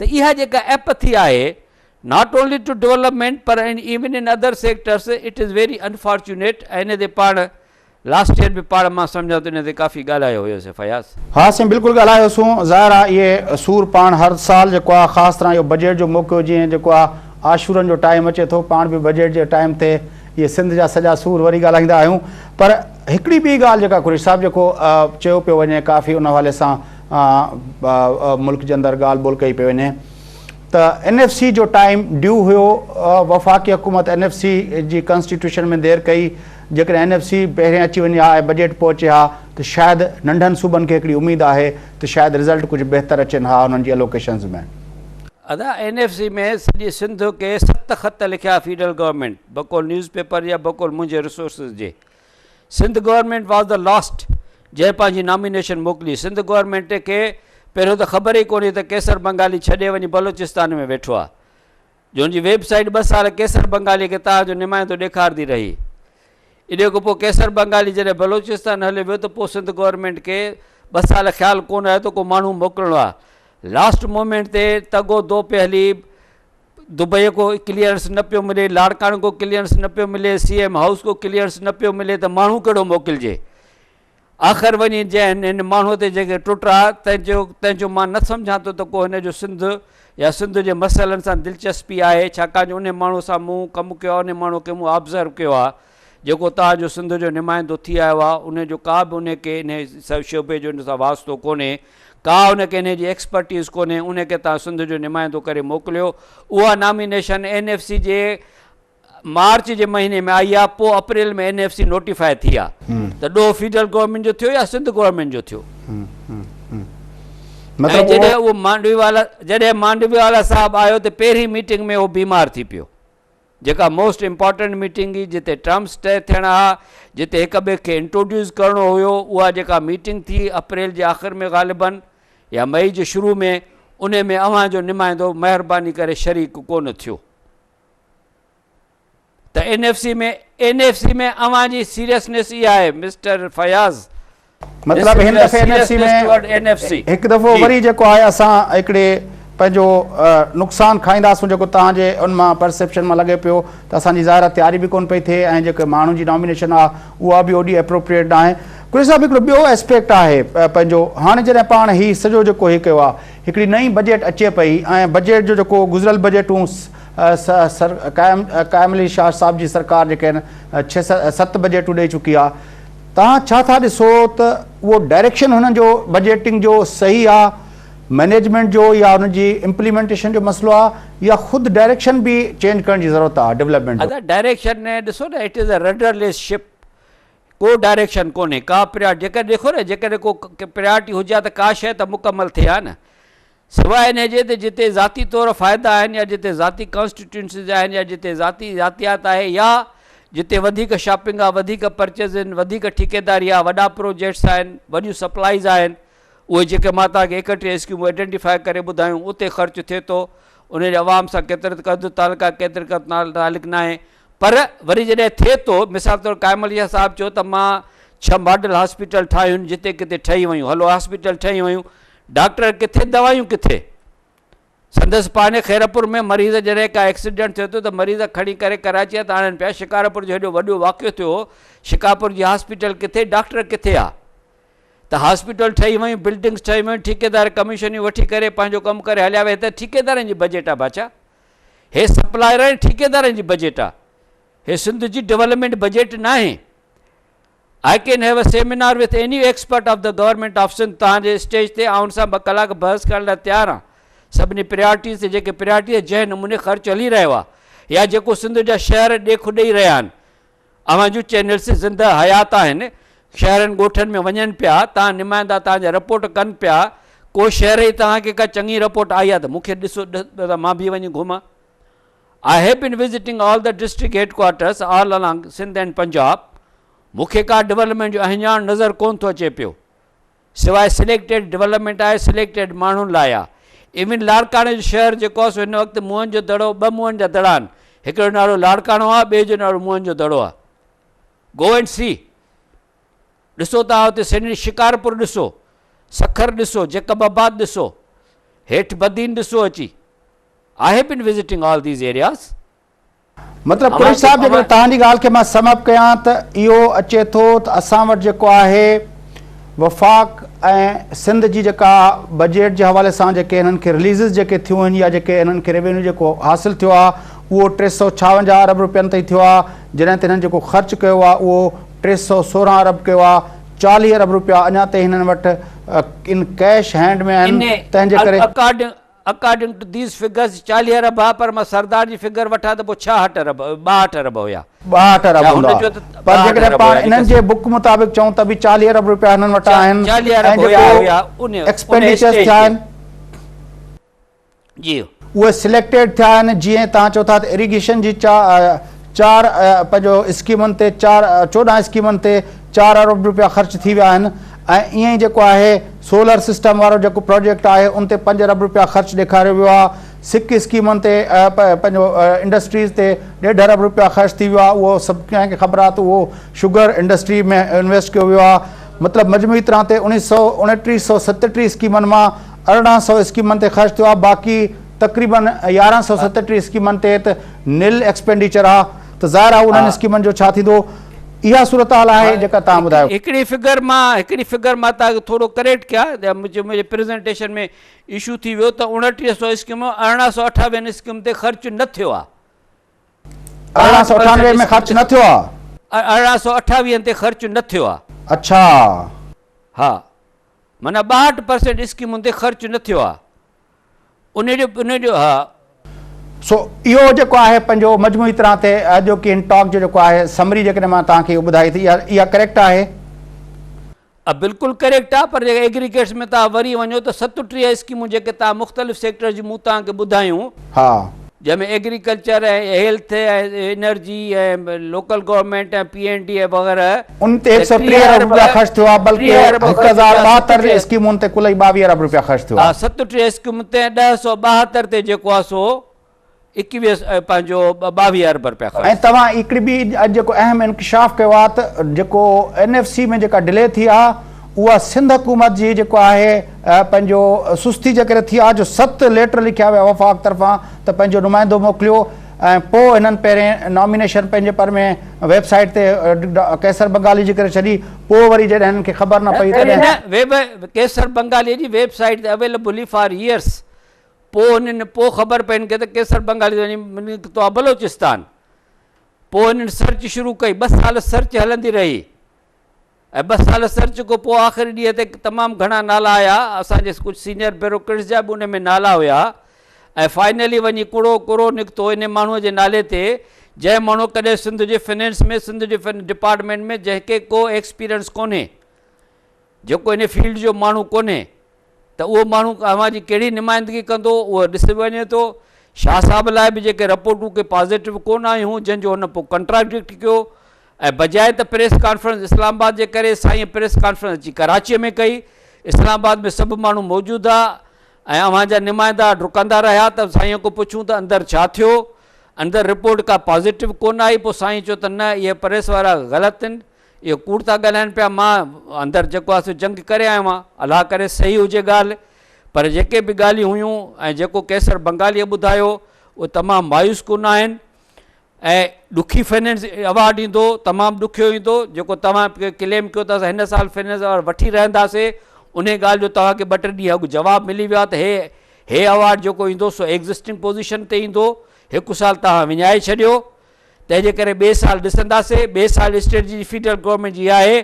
त इहा जेका एपथी आहे नॉट ओनली टू डेवलपमेंट पर even in other sectors, it is very unfortunate. ऐं इन ते पाण लास्ट ईयर बि पाण मां सम्झां त इन ते काफ़ी ॻाल्हायो हुयोसीं फयाज़। हा साईं बिल्कुलु ॻाल्हायोसीं। ज़ाहिर आहे इहे सूर पाण हर साल जेको आहे ख़ासि तरह इहो बजट जो मौक़ो जीअं जेको आहे आशूरनि जो टाइम अचे थो, पाण बि बजट जे टाइम ते इहे सिंध जा सॼा सूर वरी ॻाल्हाईंदा आहियूं। पर हिकिड़ी ॿी ॻाल्हि जेका कुरेश साहिबु जेको चयो पियो वञे, काफ़ी उन हवाले सां मुल्क जे अंदरि ॻाल्हि ॿोल कई पई वञे त NFC जो टाइम ड्यू हुयो। वफ़ाक़ी हुकूमत NFC जी कॉन्स्टिट्यूशन में देरि कई। जेकॾहिं NFC पहिरें अची वञे हा ऐं बजट पहुचे हा त शायदि नंढनि सूबनि खे हिकिड़ी उमेदु आहे त शायदि रिज़ल्ट कुझु बहितर अचनि हा उन्हनि जी एलोकेशन्स में। अदा NFC में सॼे सिंध के 7 ख़त लिखिया फेडरल गवर्नमेंट बकोल न्यूज़पेपर या बकोल मुंहिंजे रिसोर्सिस जे। Sindh government was the last जंहिं पंहिंजी नॉमिनेशन मोकिली। सिंध गवर्नमेंट खे पहिरियों त ख़बर ई कोन्हे त केसर बंगाली छॾे वञी बलोचिस्तान में वेठो आहे, जो हुनजी वेबसाइट 2 साल केसर बंगाली खे तव्हांजो नुमाइंदो ॾेखारंदी रही। इन खां पोइ केसर बंगाली जॾहिं बलोचिस्तान हले वियो त पोइ सिंध गवर्नमेंट खे 2 साल ख़्यालु कोन आयो त को माण्हू मोकिलिणो आहे। लास्ट मोमेंट ते तगो दो पे हली, दुबई को क्लियरेंस न पियो मिले, लाड़काणे को क्लियरेंस न पियो मिले, CM हाउस को क्लियरेंस न पियो मिले त माण्हू कहिड़ो मोकिलिजे। आख़िर वञी जंहिं हिन माण्हू ते जेके टुटरा तंहिंजो मां न सम्झां थो त को हिन जो सिंध या सिंध जे मसइलनि सां दिलचस्पी आहे, छाकाणि जो उन माण्हू सां मूं कमु कयो आहे, उन माण्हू खे मूं ऑब्ज़र्व कयो आहे जेको तव्हांजो सिंध जो नुमाइंदो थी आयो आहे उन जो का बि उनखे इन शोबे जो इन सां वास्तो कोन्हे, का उनखे इन जी एक्सपर्टीज़ कोन्हे, उनखे तव्हां सिंध जो नुमाइंदो करे मोकिलियो। उहा नॉमिनेशन NFC जे मार्च जे महीने में आई आहे, पोइ अप्रैल में NFC नोटिफाई थी आहे। त ॾोह फेडरल गवर्नमेंट जो थियो या सिंध गवर्नमेंट जो थियो? मतलब जॾहिं उहो मांडवीवाला साहब आयो त पहिरीं मीटिंग में उहो बीमार थी पियो, जेका मोस्ट इम्पॉर्टेंट मीटिंग हुई जिते टर्म्स तय थियणा हुआ, जिते हिक ॿिए खे इंट्रोड्यूस करिणो हुयो, उहा जेका मीटिंग थी अप्रैल जे आख़िर में ग़ालिबन या मई जे शुरू में, उन में अव्हां जो नुमाइंदो महिरबानी करे शरीक कोन थियो। त NFC में अव्हां जी सीरियसनेस इहा आहे मिस्टर फयाज़। मतलब हिन दफ़े NFC में हिकु दफ़ो वरी जेको आहे असां हिकिड़े पंहिंजो नुक़सानु खाईंदासीं, जेको तव्हांजे उन मां परसेप्शन मां लॻे पियो त असांजी ज़ाहिर तयारी बि कोन पई थिए ऐं जेके माण्हुनि जी नॉमिनेशन आहे उहा बि ओॾी एप्रोप्रिएट न आहे। कुझु साहिबु हिकिड़ो ॿियो एस्पेक्ट आहे पंहिंजो, हाणे जॾहिं पाण हीउ सॼो जेको ही कयो आहे, हिकिड़ी नई बजट अचे पई ऐं बजट जो जेको गुज़िरियल बजटूं कायम अली शाह साहिब जी सरकार जेके आहिनि 6-7 बजटूं ॾेई चुकी आहे, तव्हां छा था ॾिसो त उहो डायरेक्शन हुननि जो बजटिंग जो सही आहे, मैनेजमेंट जो या हुनजी इम्प्लीमेंटेशन जो मसलो आहे, या ख़ुदि डायरेक्शन बि चेंज करण जी ज़रूरत आहे डेवलपमेंट जो? डायरेक्शन ने ॾिसो न, it is a rudderless ship, को डायरेक्शन कोन्हे, का प्रायोरिटी। जेकॾहिं देखो न, जेकॾहिं को प्रायोरिटी हुजे त का शइ त मुकमल थिए हा न, सवाइ इन जे त जिते ज़ाती तौर फ़ाइदा आहिनि या जिते ज़ाती कॉन्स्टिट्यूंसीज़ आहिनि या जिते ज़ाती ज़ातियात आहे या जिते वधीक शॉपिंग आहे, वधीक परचेज़ आहिनि, वधीक ठेकेदारी आहे, वॾा प्रोजेक्ट्स आहिनि, वॾियूं सप्लाइज़ आहिनि, उहे जेके मां तव्हांखे 31 स्कीमूं आइडेंटिफाई करे ॿुधायूं, उते ख़र्च थिए थो। उन जे अवाम सां केतिरे क़दुरु तालुका केतिरे क़दुरु तालुक न आहे। पर वरी जॾहिं थिए थो, मिसाल तौरु कायम अली साहिबु चयो त मां 6 मॉडल हॉस्पिटल ठाहियूं, जिते किथे ठही वयूं, हलो हॉस्पिटल ठही वयूं, डॉक्टर किथे, दवायूं किथे? संदसि पाणे खैरपुर में मरीज़ जॾहिं का एक्सीडेंट थियो त मरीज़ खणी करे कराची था आणनि पिया। शिकारपुर जो हेॾो वॾो वाक़ियो थियो, शिकारपुर जी हॉस्पिटल किथे, डॉक्टर किथे आहे? त हॉस्पिटल ठही वयूं, बिल्डिंग्स ठही वयूं, ठेकेदार कमीशनियूं वठी करे पंहिंजो कमु करे हलिया विया। त ठेकेदारनि जी बजट आहे बाचा, हे सप्लायर आहिनि, ठेकेदारनि जी बजट आहे, हे सिंध जी डेवलपमेंट बजट न आहे। I can have a seminar with any expert of the government of Sindh, तव्हांजे स्टेज ते ऐं उन सां 2 कलाक बहस करण लाइ तयारु आहे। सभिनी प्रायोरिटीज़ ते जेके प्रायोरिटी जंहिं नमूने ख़र्च हली रहियो आहे, या जेको सिंध जा शहर ॾेखु ॾेई रहिया आहिनि, अव्हां जूं चैनल्स ज़िंदा हयात आहिनि, शहरनि ॻोठनि में वञनि पिया, तव्हां नुमाइंदा तव्हांजा रिपोर्ट कनि पिया, को शहर ई तव्हांखे का चङी रिपोर्ट आई आहे त मूंखे ॾिसो, मां बि वञी घुमां। I have been visiting all the district headquarters all along Sindh and Punjab, मूंखे का डेवलपमेंट जो अहिञाण नज़र कोन थो अचे पियो, सवाइ सिलेक्टेड डेवलपमेंट आहे, सिलेक्टेड माण्हुनि लाइ आहे। इवन लाड़काणे जो शहर जेको आहे हिन वक़्तु मुंहनि जो दड़ो, 2 मुंहनि जा दड़ा आहिनि, हिकिड़ो नालो लाड़काणो आहे, ॿिए जो नालो मुंहनि जो दड़ो आहे। गो एंड सी, ॾिसो तव्हां हुते सिंध शिकारपुर ॾिसो, सखर ॾिसो, जैकबाबाद ॾिसो, हेठि बदीन ॾिसो अची। आई have been visiting all these areas. मतिलबु कुरेश साहिबु जेकॾहिं तव्हांजी ॻाल्हि खे मां समअप कयां त इहो अचे थो त असां वटि जेको आहे वफ़ाक़ ऐं सिंध जी जेका बजट जे हवाले सां जेके हिननि खे रिलीज़िस जेके थियूं आहिनि या जेके हिननि खे रेवेन्यू जेको हासिलु थियो आहे उहो 356 अरब रुपयनि ताईं थियो आहे, जॾहिं त हिननि जेको ख़र्चु कयो आहे उहो 316 अरब कयो आहे। 40 अरब रुपया अञा ताईं हिननि वटि इन कैश हैंड में आहिनि। तंहिंजे करे अकॉर्डिंग टू दीज़ फिगर्स 40 अरब आहे, पर मां सरदार जी फिगर वठां त पोइ 62 अरब हुया। 62 अरब हूंदा, पर जेकॾहिं पाण इन्हनि जे बुक मुताबिक़ चऊं त बि 40 अरब रुपया हिननि वटि आहिनि। 40 अरब हुया, एक्सपेंडिचर्स थिया आहिनि जी, उहे सिलेक्टेड थिया आहिनि। जीअं तव्हां चओ था त इरिगेशन जी 4 पंहिंजो स्कीमुनि ते 14 स्कीमुनि ते 4 अरब रुपया ख़र्च थी विया आहिनि। ऐं ईअं ई जेको आहे सोलर सिस्टम वारो जेको प्रोजेक्ट आहे उन ते 5 अरब रुपया ख़र्च ॾेखारियो वियो आहे। सिक स्कीमुनि ते पंहिंजो इंडस्ट्रीज़ ते 1.5 अरब रुपया ख़र्च थी वियो आहे। उहो सभु कंहिंखे ख़बर आहे त उहो शुगर इंडस्ट्री में इन्वेस्ट कयो वियो आहे। मतिलबु मजमूई तरह ते 1937 स्कीमनि मां 1800 स्कीमनि ते ख़र्च थियो आहे, बाक़ी तक़रीबन 1137 स्कीमनि ते त निल एक्सपेंडिचर आहे। त ज़ाहिर आहे उन्हनि स्कीमनि जो छा थींदो। इहा सूरत हाल आहे जेका तव्हां ॿुधायो। हिकिड़ी फिगर मां तव्हांखे थोरो करेक्ट कयां, मुंहिंजे प्रेज़ेंटेशन में इशू थी वियो त 2900 स्कीमूं 1898 स्कीम ते ख़र्च न थियो आहे। 1898 में ख़र्च न थियो आहे। 1828 ते ख़र्च न थियो आहे। अच्छा, हा, माना 62% स्कीमुनि ते ख़र्च न थियो आहे। उन जो हा। सो इहो जेको आहे पंहिंजो मजमूई तरह ते अॼो की टॉक जो जेको आहे समरी जेकॾहिं मां तव्हांखे ॿुधाई थी इहा करेक्ट आहे? बिल्कुलु करेक्ट आहे, पर जेके एग्रीगेट्स में तव्हां वरी वञो त 37 स्कीमूं जेके तव्हां मुख़्तलिफ़ सेक्टर जी मूं तव्हांखे ॿुधायूं, हा, जंहिंमें एग्रीकल्चर ऐं हेल्थ ऐं एनर्जी ऐं लोकल गवर्नमेंट ऐं PND ऐं वग़ैरह, उन ते 130 अरब रुपया ख़र्च थियो आहे, बल्कि 1072 स्कीमुनि ते कुल 22 अरब रुपया ख़र्च थियो आहे। 37 स्कीमुनि ते 1072 ते जेको आहे सो 21 पंहिंजो 22 अरब रुपया ख़र्च। ऐं तव्हां हिकिड़ी ॿी अॼु जेको अहम इंकशाफ़ कयो आहे त जेको NFC में जेका डिले थी आहे उहा सिंध हुकूमत जी जेको आहे पंहिंजो सुस्ती जे करे थी आहे, जो 7 लेटर लिखिया विया वफ़ाक़ तरफ़ां त पंहिंजो नुमाइंदो मोकिलियो ऐं पोइ हिननि पहिरें नॉमिनेशन पंहिंजे पर में वेबसाइट ते केसर बंगाली जी करे छॾी, पोइ वरी जॾहिं हिननि खे ख़बर न पई तॾहिं केसर बंगाली जी वेबसाइट ते अवेलेबल फॉर ईयर्स, पोइ हिननि ख़बर पइनि खे त केसर बंगाली वञी तो आहे बलोचिस्तान। पोइ हिननि सर्च शुरू कई, 2 साल सर्च हलंदी रही ऐं 2 साल सर्च खां पोइ आख़िरी ॾींहं ते तमामु घणा नाला आया, असांजे कुझु सीनियर ब्यूरोक्रेट्स जा बि उन में नाला हुया ऐं फाइनली वञी कूड़ो निकितो इन माण्हूअ जे नाले ते, जंहिं माण्हू कॾहिं सिंध जे फाइनेंस में, सिंध जे डिपार्टमेंट में जंहिंखे को एक्सपीरियंस कोन्हे, जेको इन फील्ड जो माण्हू कोन्हे, त उहो माण्हू अव्हांजी कहिड़ी नुमाइंदगी कंदो उहो ॾिसी वञे थो। शाह साहब लाइ बि जेके रिपोर्टूं के पॉज़िटिव कोन आयूं, जंहिंजो हुन पोइ कंट्राडिक्ट कयो ऐं बजाए त प्रेस कॉन्फ्रेंस इस्लामाबाद जे करे साईं प्रेस कॉन्फ्रेंस अची कराचीअ में कई। इस्लामाबाद में सभु माण्हू मौजूदु आहे ऐं अव्हांजा नुमाइंदा डुकंदा रहिया त साईं को पुछूं त अंदरि छा थियो, अंदरि रिपोर्ट का पॉज़िटिव कोन आई। पोइ साईं चयो त न, इहे प्रेस वारा ग़लति आहिनि, इहो कूड़ था ॻाल्हाइनि पिया, मां अंदरि जेको आहे सो जंग करे आयो आहियां, अलाह करे सही हुजे ॻाल्हि। पर जेके बि ॻाल्हियूं हुयूं ऐं जेको केसर बंगालीअ ॿुधायो उहे तमामु मायूस कोन आहिनि ऐं ॾुखी फाइनेंस अवार्ड ईंदो, तमामु ॾुखियो ईंदो। जेको तव्हां क्लेम कयो था हिन साल फाइनेंस अवार्ड वठी रहंदासीं, उन ॻाल्हि जो तव्हांखे 2-3 ॾींहं अॻु जवाबु मिली वियो आहे त हे अवार्ड जेको ईंदो सो एग्ज़िस्टिंग पोज़ीशन ते ईंदो, 1 साल तव्हां विञाए छॾियो, तंहिंजे करे ॿिए साल ॾिसंदासीं। ॿिए साल स्टेट जी फेडरल गवर्नमेंट जी आहे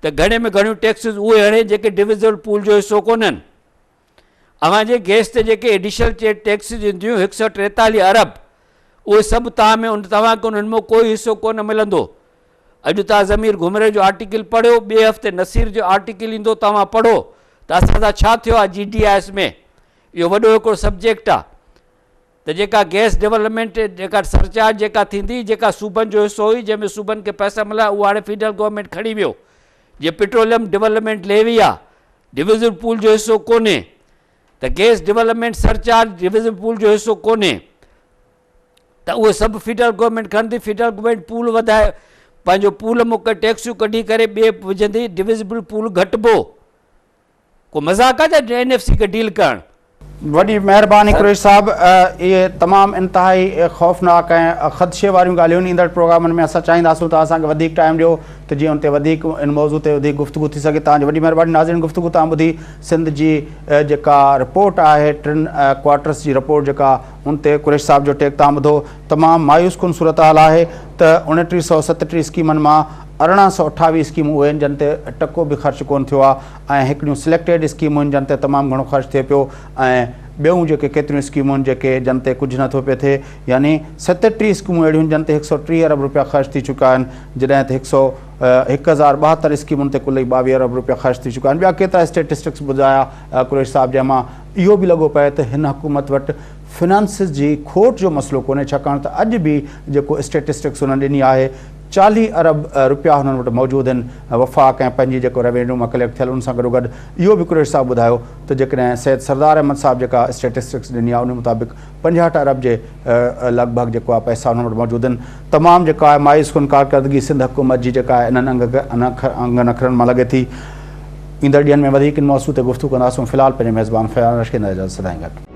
त घणे में घणियूं टैक्सिस उहे हणे जेके डिविजिबल पूल जो हिसो कोन्हनि। अव्हांजे गैस ते जेके एडिशनल टैक्सिस ईंदियूं 143 अरब, उहे सभु तव्हांखे उन्हनि में कोई हिसो कोन मिलंदो। अॼु तव्हां ज़मीर घुमरे जो आर्टिकल पढ़ियो, ॿिए हफ़्ते नसीर जो आर्टिकल ईंदो, तव्हां पढ़ो त असां सां छा थियो आहे GDIS में। इहो वॾो हिकिड़ो सब्जेक्ट आहे त जेका गैस डेवलपमेंट जेका सरचार्ज जेका थींदी, जेका सूबनि जो हिसो हुई, जंहिंमें सूबनि खे पैसा मिलिया, उहा हाणे फेडरल गवर्नमेंट खणी वियो। जीअं पेट्रोलियम डेवलपमेंट लेवी आहे, डिविजिबल पूल जो हिसो कोन्हे, त gas development surcharge divisible pool जो हिसो कोन्हे, त उहे सभु फेडरल गवर्नमेंट खणंदी। फेडरल गवर्नमेंट पूल वधाए, पंहिंजो पूल मुक टैक्सियूं कढी करे ॿिए विझंदी, डिविजिबल पूल घटिबो। को मज़ाक आहे छा NFC खे डील करणु? वॾी महिरबानी कुरैशी साहब, इहे तमामु इंतिहाई ख़ौफ़नाक ऐं ख़दशे वारियूं ॻाल्हियूं ईंदड़ प्रोग्रामनि में असां चाहींदासूं त असांखे वधीक टाइम ॾियो त जीअं उन ते वधीक इन मौज़ू ते वधीक गुफ़्तगू थी सघे। तव्हांजी वॾी महिरबानी। नाज़रीन, गुफ़्तगू तव्हां ॿुधी सिंध जी जेका रिपोर्ट आहे, 3 क्वार्टर्स जी रिपोर्ट जेका, उन ते कुरैशी साहब जो टेक तव्हां ॿुधो। तमामु मायूस कुन सूरत हाल आहे त 2937 स्कीमनि मां 1828 स्कीमूं उहे आहिनि जिन ते टको बि ख़र्च कोन थियो आहे ऐं हिकिड़ियूं सिलेक्टेड स्कीमूं आहिनि जिन ते तमामु घणो ख़र्च थिए पियो ऐं ॿियूं जेके केतिरियूं स्कीमूं आहिनि जेके जिन ते कुझु नथो पियो थिए। यानी 37 स्कीमूं अहिड़ियूं जिन ते 130 अरब रुपया ख़र्च थी चुका आहिनि, जॾहिं त 1072 स्कीमुनि ते कुल 22 अरब रुपया ख़र्च थी चुका आहिनि। ॿिया केतिरा स्टेटिस्टिक्स ॿुधाया कुरैशी साहब, जंहिंमां इहो बि लॻो पए त हिन हुकूमत वटि फिनांसिस जी खोट जो मसइलो कोन्हे, छाकाणि त अॼु बि जेको स्टेटिस्टिक्स हुननि ॾिनी आहे 40 अरब रुपया हुननि वटि मौजूदु आहिनि वफ़ाक़ ऐं पंहिंजी जेको रेवेन्यू मां कलेक्ट थियल उन सां गॾोगॾु। इहो बि कुरैशी साहब ॿुधायो त जेकॾहिं सैयद सरदार अहमद साहब जेका स्टेटिस्टिक्स ॾिनी आहे उन मुताबिक़ 65 अरब जे लॻभॻि जेको आहे पैसा हुननि वटि मौजूदु आहिनि। तमामु जेका आहे मायूस कुन कारकर्दगी सिंध हुकूमत जी जेका आहे इन्हनि अंग नखरनि मां लॻे थी। ईंदड़ ॾींहंनि में वधीक इन मौज़ू ते गुफ़्तगू कंदासीं। फ़िलहालु पंहिंजे मेज़बान फ़याज़ खे इजाज़त सदाईं गॾु।